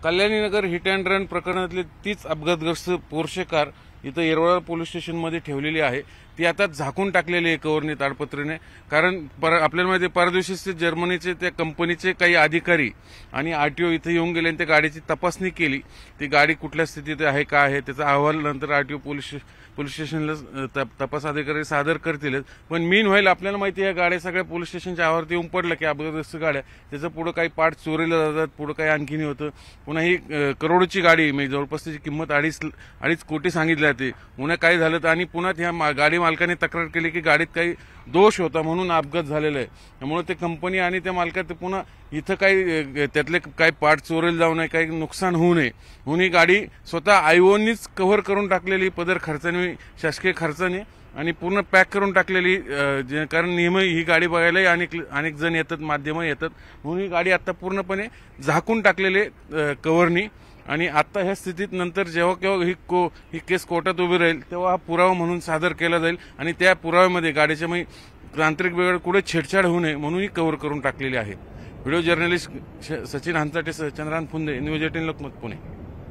Kalyani Nagar hit and run प्रकरणातली तीच अपघातग्रस्त पोर्शे कार इथं येरवडा पोलीस स्टेशनमध्ये ठेवलेली आहे। ती आता झाकून टाकलेली आहे कव्हरने, ताडपत्रीने। कारण आपल्याला माहिती आहे परदेशी जर्मनीचे त्या कंपनीचे काही अधिकारी आणि आरटीओ इथे येऊन गेले आणि त्या गाडीची तपासणी केली। ती गाडी कुठल्या स्थितीत आहे काय आहे त्याचा अहवाल नंतर आरटीओ पोलीस स्टेशनला तपास अधिकारी सादर करतील। पण मीन व्हाईल आपल्याला माहिती आहे गाड्या सगळ्या पोलीस स्टेशनच्या आवारात येऊन पडलं की अपघातग्रस्त गाड्या त्याचं पुढे काही पार्ट चोरीला जातात, पुढे काही आणखीन होतं। पुन्हा ही करोडची गाडी म्हणजे जवळपास त्याची किंमत अडीच कोटी सांगितली जाते। पुन्हा काय झालं तर आणि पुन्हा ह्या गाडी मालकाने तक्रार केली की गाडीत काही दोष होता म्हणून अपघात झालेला आहे। त्यामुळे ते कंपनी आणि त्या मालकात पुन्हा इथं काही त्यातले काही पार्ट चोरीला जाऊ नये, काही नुकसान होऊ नये म्हणून ही गाडी स्वतः आयओनीच कव्हर करून टाकलेली, पदर खर्चाने, शासकीय खर्चाने आणि पूर्ण पॅक करून टाकलेली। कारण नेहमी ही गाडी बघायला अनेक जण येतात, माध्यम येतात म्हणून ही गाडी आता पूर्णपणे झाकून टाकलेले कव्हरनी। आणि आता ह्या स्थितीत नंतर जेव्हा केव्हा ही केस कोर्टात उभी राहील तेव्हा हा पुरावा म्हणून सादर केला जाईल आणि त्या पुराव्यामध्ये गाडीच्या तांत्रिक बिघाड कुठे छेडछाड होऊ नये म्हणून ही कव्हर करून टाकलेली आहे। Video journalist Sachin Hanchate, Chandran Phunde, news 18 Lokmat, Pune.